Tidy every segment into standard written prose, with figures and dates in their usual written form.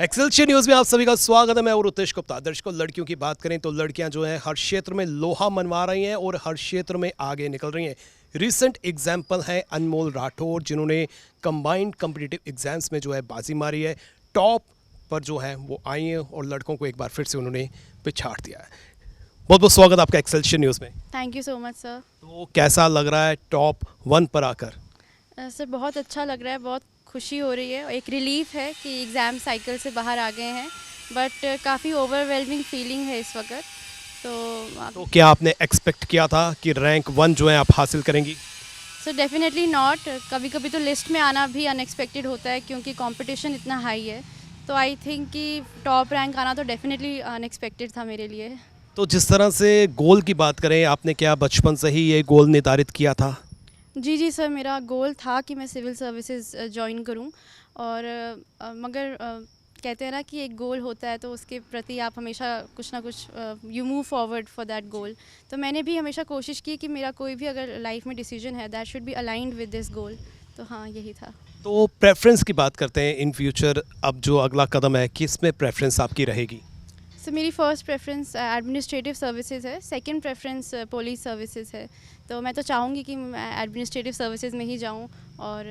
Excelsior news में आप सभी का स्वागत है। मैं और उतेश गुप्ता। दर्शकों, लड़कियों की बात करें तो लड़कियां जो हैं हर क्षेत्र में लोहा मनवा रही हैं और हर क्षेत्र में आगे निकल रही हैं। रिसेंट एग्जाम्पल है अनमोल राठौर, जिन्होंने कंबाइंड कॉम्पिटिटिव एग्जाम्स में जो है बाजी मारी है, टॉप पर जो है वो आई हैं और लड़कों को एक बार फिर से उन्होंने पिछाड़ दिया है। बहुत बहुत स्वागत आपका एक्सेलशियर न्यूज़ में। Thank you so much sir. तो कैसा लग रहा है टॉप 1 पर आकर? सर बहुत अच्छा लग रहा है, बहुत खुशी हो रही है। एक रिलीफ है कि एग्ज़ाम साइकिल से बाहर आ गए हैं, बट काफ़ी ओवरवेलमिंग फीलिंग है इस वक्त। तो क्या आपने एक्सपेक्ट किया था कि रैंक 1 जो है आप हासिल करेंगी? Sir definitely not. कभी कभी तो लिस्ट में आना भी अनएक्सपेक्टेड होता है क्योंकि कंपटीशन इतना हाई है। तो आई थिंक कि टॉप रैंक आना तो डेफिनेटली अनएक्सपेक्टेड था मेरे लिए। तो जिस तरह से गोल की बात करें, आपने क्या बचपन से ही ये गोल निर्धारित किया था? जी सर, मेरा गोल था कि मैं सिविल सर्विसेज ज्वाइन करूं और मगर कहते हैं ना कि एक गोल होता है तो उसके प्रति आप हमेशा कुछ ना कुछ you move forward for that goal. तो मैंने भी हमेशा कोशिश की कि मेरा कोई भी अगर लाइफ में डिसीजन है that should be aligned with this goal. तो हाँ, यही था। तो प्रेफरेंस की बात करते हैं इन फ्यूचर, अब जो अगला कदम है किस में प्रेफरेंस आपकी रहेगी? सो मेरी फ़र्स्ट प्रेफरेंस एडमिनिस्ट्रेटिव सर्विसेज है, सेकंड प्रेफरेंस पुलिस सर्विसेज है। तो मैं तो चाहूँगी कि मैं एडमिनिस्ट्रेटिव सर्विसेज में ही जाऊँ और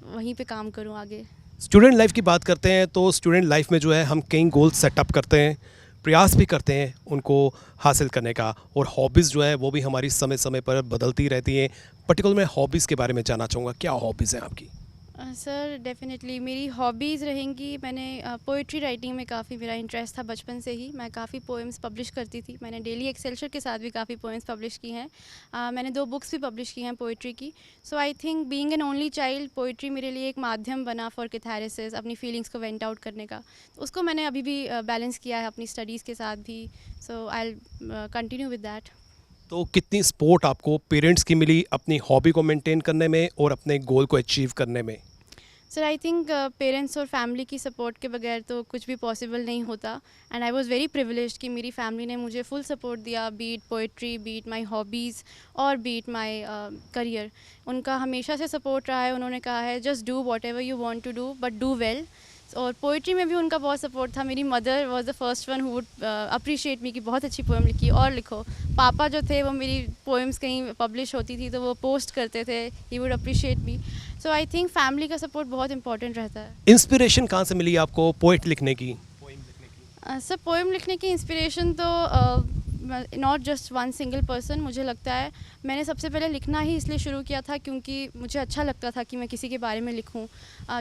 वहीं पे काम करूँ आगे। स्टूडेंट लाइफ की बात करते हैं तो स्टूडेंट लाइफ में जो है हम कई गोल सेटअप करते हैं, प्रयास भी करते हैं उनको हासिल करने का, और हॉबीज़ जो है वो भी हमारी समय समय पर बदलती रहती हैं। पर्टिकुलर मैं हॉबीज़ के बारे में जानना चाहूँगा, क्या हॉबीज़ हैं आपकी? सर डेफ़िनेटली मेरी हॉबीज़ रहेंगी। मैंने पोइट्री राइटिंग में काफ़ी मेरा इंटरेस्ट था बचपन से ही। मैं काफ़ी पोएम्स पब्लिश करती थी। मैंने डेली एक्सेलशियर के साथ भी काफ़ी पोएम्स पब्लिश की हैं। मैंने 2 बुक्स भी पब्लिश की हैं पोइट्री की। So I think being an only child, poetry मेरे लिए एक माध्यम बना फॉर कैथारसिस, अपनी फीलिंग्स को वेंट आउट करने का। तो उसको मैंने अभी भी बैलेंस किया है अपनी स्टडीज़ के साथ भी। So I will continue with that. तो कितनी सपोर्ट आपको पेरेंट्स की मिली अपनी हॉबी को मेंटेन करने में और अपने गोल को अचीव करने में? सर आई थिंक पेरेंट्स और फैमिली की सपोर्ट के बगैर तो कुछ भी पॉसिबल नहीं होता। And I was very privileged कि मेरी फैमिली ने मुझे फुल सपोर्ट दिया, be it poetry, be it my hobbies और बीट माय करियर। उनका हमेशा से सपोर्ट रहा है। उन्होंने कहा है just do whatever you want to do but do well. और पोइट्री में भी उनका बहुत सपोर्ट था। मेरी mother was the first one who would appreciate मी कि बहुत अच्छी पोएम लिखी और लिखो। पापा जो थे वो मेरी पोएम्स कहीं पब्लिश होती थी तो वो पोस्ट करते थे, he would appreciate me. So I think family का सपोर्ट बहुत इंपॉर्टेंट रहता है। इंस्पिरेशन कहाँ से मिली आपको पोएट लिखने की? सर पोएम लिखने की इंस्पिरेशन तो not just one single person. मुझे लगता है मैंने सबसे पहले लिखना ही इसलिए शुरू किया था क्योंकि मुझे अच्छा लगता था कि मैं किसी के बारे में लिखूं।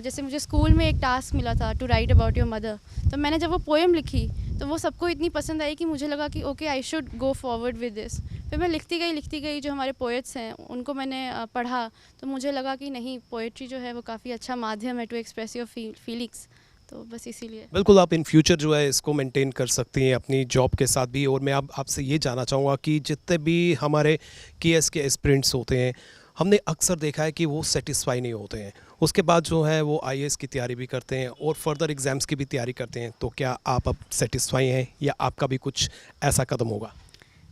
जैसे मुझे स्कूल में एक टास्क मिला था to write about your mother. तो मैंने जब वो पोएम लिखी तो वो सबको इतनी पसंद आई कि मुझे लगा कि okay I should go forward with this. फिर मैं लिखती गई जो हमारे पोएट्स हैं उनको मैंने पढ़ा तो मुझे लगा कि नहीं, पोएट्री जो है वो काफ़ी अच्छा माध्यम है टू एक्सप्रेस योर फीलिंग्स। तो बस इसीलिए। बिल्कुल, आप इन फ्यूचर जो है इसको मेंटेन कर सकती हैं अपनी जॉब के साथ भी। और मैं अब आपसे ये जानना चाहूँगा कि जितने भी हमारे केएस के एस्पिरेंट्स होते हैं, हमने अक्सर देखा है कि वो सेटिस्फाई नहीं होते हैं। उसके बाद जो है वो आईएएस की तैयारी भी करते हैं और फर्दर एग्ज़ाम्स की भी तैयारी करते हैं। तो क्या आप अब सेटिस्फाई हैं या आपका भी कुछ ऐसा कदम होगा?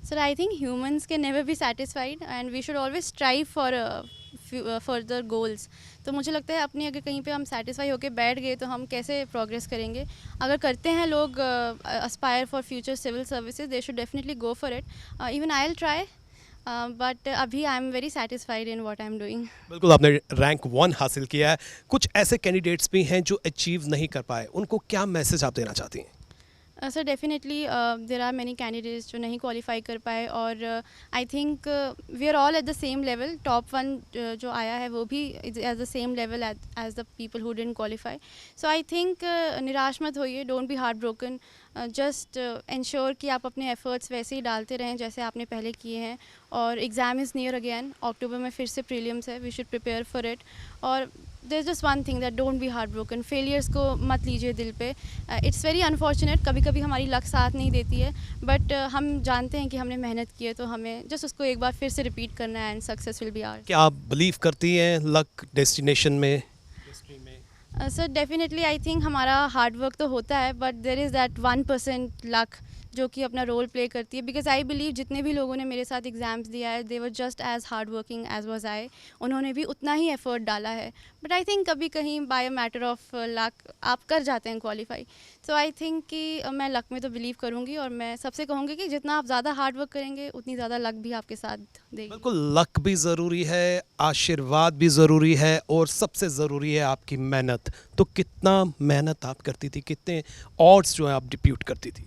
Sir, I think humans can never be satisfied and we should always strive for further goals. तो मुझे लगता है अपनी अगर कहीं पे हम सेटिस्फाई होकर बैठ गए तो हम कैसे प्रोग्रेस करेंगे। अगर करते हैं लोग aspire for future civil services, they should definitely go for it. Even I will try but अभी I am very satisfied in what I am doing. बिल्कुल, आपने रैंक 1 हासिल किया है। कुछ ऐसे कैंडिडेट्स भी हैं जो अचीव नहीं कर पाए, उनको क्या मैसेज आप देना चाहती हैं? Sir definitely there are many candidates जो नहीं क्वालिफाई कर पाए और I think we are all at the same level. Top 1 जो आया है वो भी as the same level as the people who didn't qualify. So I think निराश मत होइए, don't be heart broken. Just ensure कि आप अपने एफर्ट्स वैसे ही डालते रहें जैसे आपने पहले किए हैं। और exam is near again, October में फिर से प्रीलिम्स है, we should prepare for it. और there just one thing that don't be heart broken. Failures को मत लीजिए दिल पे। इट्स वेरी अनफॉर्चुनेट, कभी कभी हमारी लक साथ नहीं देती है बट हम जानते हैं कि हमने मेहनत की है तो हमें जस्ट उसको एक बार फिर से रिपीट करना है and success will be our. क्या आप बिलीव करती हैं लक डेस्टिनेशन में? सर डेफिनेटली आई थिंक हमारा हार्ड वर्क तो होता है but there is that 1% luck जो कि अपना रोल प्ले करती है, बिकॉज आई बिलीव जितने भी लोगों ने मेरे साथ एग्ज़ाम्स दिया है they were just as hardworking as was I, उन्होंने भी उतना ही एफर्ट डाला है। बट आई थिंक कभी कहीं by a matter of luck आप कर जाते हैं क्वालिफाई। सो आई थिंक कि मैं लक में तो बिलीव करूँगी, और मैं सबसे कहूँगी कि जितना आप ज़्यादा हार्ड वर्क करेंगे उतनी ज़्यादा लक भी आपके साथ देगी। बिल्कुल, लक भी ज़रूरी है, आशीर्वाद भी ज़रूरी है, और सबसे ज़रूरी है आपकी मेहनत। तो कितना मेहनत आप करती थी, कितने ऑड्स जो है आप डिप्यूट करती थी?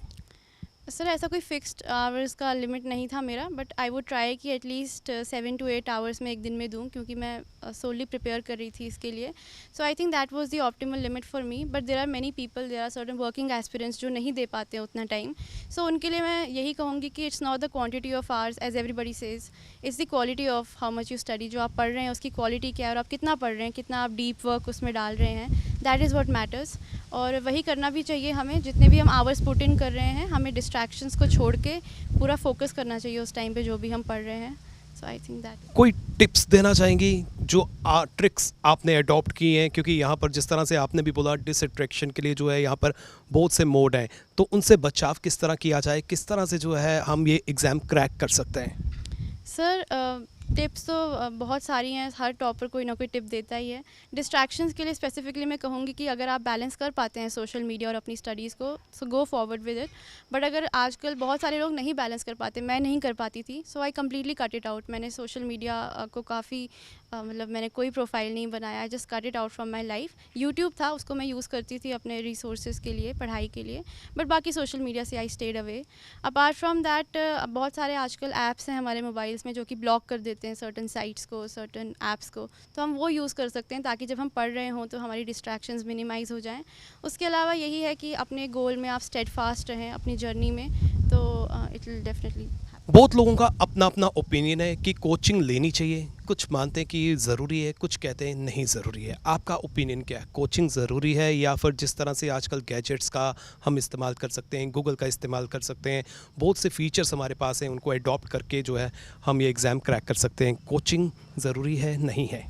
सर ऐसा कोई फिक्स्ड आवर्स का लिमिट नहीं था मेरा, बट आई वुड ट्राई कि एटलीस्ट 7 to 8 आवर्स में एक दिन में दूं, क्योंकि मैं सोली प्रिपेयर कर रही थी इसके लिए। So I think that was the optimal limit for me, but there are many people, there are certain working aspirants जो नहीं दे पाते हैं उतना टाइम। सो उनके लिए मैं यही कहूँगी कि it's not the quantity of hours as everybody says, it's the quality of how much you study. जो आप पढ़ रहे हैं उसकी क्वालिटी क्या है, और आप कितना पढ़ रहे हैं, कितना आप डीप वर्क उसमें डाल रहे हैं, दैट इज़ व्हाट मैटर्स। और वही करना भी चाहिए हमें, जितने भी हम आवर्स पुट इन कर रहे हैं हमें डिस्ट्रैक्शंस को छोड़ के पूरा फोकस करना चाहिए उस टाइम पे जो भी हम पढ़ रहे हैं। So I think that. कोई टिप्स देना चाहेंगी जो ट्रिक्स आपने अडॉप्ट की हैं, क्योंकि यहाँ पर जिस तरह से आपने भी बोला डिसअट्रैक्शन के लिए जो है यहाँ पर बहुत से मोड हैं, तो उनसे बचाव किस तरह किया जाए, किस तरह से जो है हम ये एग्ज़ाम क्रैक कर सकते हैं? सर टिप्स तो बहुत सारी हैं, हर टॉपर कोई ना कोई टिप देता ही है। डिस्ट्रैक्शंस के लिए स्पेसिफिकली मैं कहूँगी कि अगर आप बैलेंस कर पाते हैं सोशल मीडिया और अपनी स्टडीज़ को, so go forward with it. But अगर आजकल बहुत सारे लोग नहीं बैलेंस कर पाते, मैं नहीं कर पाती थी, so I completely cut it out. मैंने सोशल मीडिया को काफ़ी मतलब मैंने कोई प्रोफाइल नहीं बनाया, I just cut it out from my life. YouTube था, उसको मैं यूज़ करती थी अपने रिसोर्सेज के लिए, पढ़ाई के लिए, बट बाकी सोशल मीडिया से I stayed away. Apart from that बहुत सारे आजकल ऐप्स हैं हमारे मोबाइल्स में जो कि ब्लॉक कर देते हैं सर्टन साइट्स को, सर्टन ऐप्स को, तो हम वो यूज़ कर सकते हैं ताकि जब हम पढ़ रहे हों तो हमारी डिस्ट्रैक्शंस मिनिमाइज़ हो जाएं। उसके अलावा यही है कि अपने गोल में आप स्टेडफास्ट रहें अपनी जर्नी में, तो इट विल डेफिनेटली। बहुत लोगों का अपना अपना ओपिनियन है कि कोचिंग लेनी चाहिए, कुछ मानते हैं कि ज़रूरी है, कुछ कहते हैं नहीं ज़रूरी है। आपका ओपिनियन क्या है, कोचिंग ज़रूरी है या फिर जिस तरह से आजकल गैजेट्स का हम इस्तेमाल कर सकते हैं, गूगल का इस्तेमाल कर सकते हैं, बहुत से फीचर्स हमारे पास हैं, उनको अडॉप्ट करके जो है हम ये एग्ज़ाम क्रैक कर सकते हैं, कोचिंग ज़रूरी है नहीं है?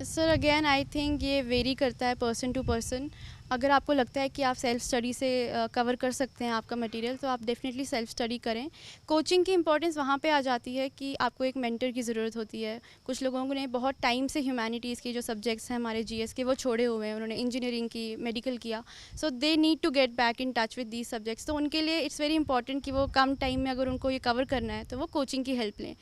सर अगेन आई थिंक ये वेरी करता है पर्सन टू पर्सन। अगर आपको लगता है कि आप सेल्फ स्टडी से कवर कर सकते हैं आपका मटेरियल, तो आप डेफिनेटली सेल्फ स्टडी करें। कोचिंग की इंपॉर्टेंस वहाँ पे आ जाती है कि आपको एक मेंटर की ज़रूरत होती है। कुछ लोगों ने बहुत टाइम से ह्यूमैनिटीज़ के जो सब्जेक्ट्स हैं हमारे जीएस के वो छोड़े हुए हैं, उन्होंने इंजीनियरिंग की, मेडिकल किया, so they need to get back in touch with these subjects. तो उनके लिए इट्स वेरी इंपॉर्टेंट कि वो कम टाइम में अगर उनको ये कवर करना है तो वो कोचिंग की हेल्प लें।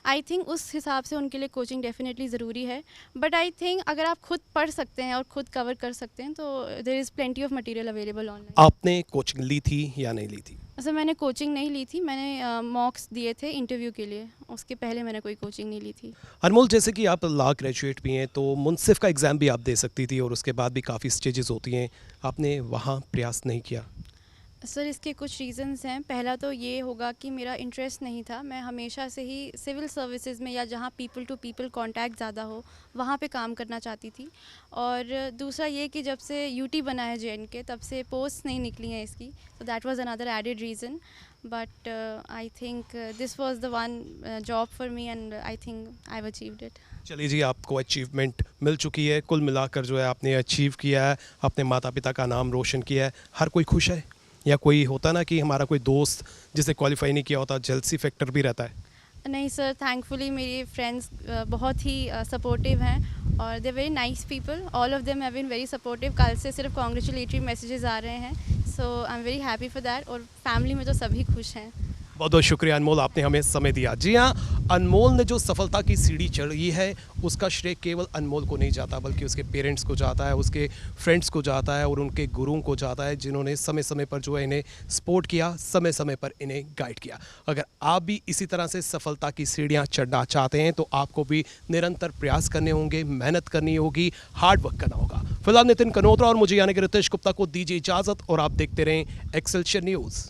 आई थिंक उस हिसाब से उनके लिए कोचिंग डेफिनेटली ज़रूरी है। बट आई थिंक अगर आप खुद पढ़ सकते हैं और खुद कवर कर सकते हैं तो there is plenty of material available online. आपने कोचिंग ली थी या नहीं ली थी? अच्छा, मैंने कोचिंग नहीं ली थी, मैंने मॉक्स दिए थे इंटरव्यू के लिए, उसके पहले मैंने कोई कोचिंग नहीं ली थी। अनमोल, जैसे कि आप लॉ ग्रेजुएट भी हैं, तो मुनसिफ का एग्ज़ाम भी आप दे सकती थी और उसके बाद भी काफ़ी स्टेजेस होती हैं, आपने वहाँ प्रयास नहीं किया? सर इसके कुछ रीज़न्स हैं। पहला तो ये होगा कि मेरा इंटरेस्ट नहीं था, मैं हमेशा से ही सिविल सर्विसेज में या जहाँ पीपल टू पीपल कांटेक्ट ज़्यादा हो वहाँ पे काम करना चाहती थी। और दूसरा ये कि जब से यूटी बना है जेएनके तब से पोस्ट नहीं निकली हैं इसकी, तो that was another added reason. But I think this was the one job for me and I think I have achieved it. चलिए जी, आपको अचीवमेंट मिल चुकी है, कुल मिलाकर जो है आपने अचीव किया है, अपने माता पिता का नाम रोशन किया है, हर कोई खुश है? या कोई होता ना कि हमारा कोई दोस्त जिसे क्वालिफाई नहीं किया होता, जेलसी फैक्टर भी रहता है? नहीं सर, थैंकफुली मेरे फ्रेंड्स बहुत ही सपोर्टिव हैं और they very nice people, all of them have been very supportive. कल से सिर्फ कॉन्ग्रेचुलेटरी मैसेजेस आ रहे हैं, so I am very happy for that. और फैमिली में तो सभी खुश हैं। बहुत बहुत शुक्रिया अनमोल, आपने हमें समय दिया। जी हाँ, अनमोल ने जो सफलता की सीढ़ी चढ़ी है उसका श्रेय केवल अनमोल को नहीं जाता, बल्कि उसके पेरेंट्स को जाता है, उसके फ्रेंड्स को जाता है और उनके गुरुओं को जाता है, जिन्होंने समय समय पर जो है इन्हें सपोर्ट किया, समय समय पर इन्हें गाइड किया। अगर आप भी इसी तरह से सफलता की सीढ़ियाँ चढ़ना चाहते हैं तो आपको भी निरंतर प्रयास करने होंगे, मेहनत करनी होगी, हार्ड वर्क करना होगा। फिलहाल नितिन कनोत्रा और मुझे यानी कि रितेश गुप्ता को दीजिए इजाज़त और आप देखते रहें एक्सेलशियर न्यूज़।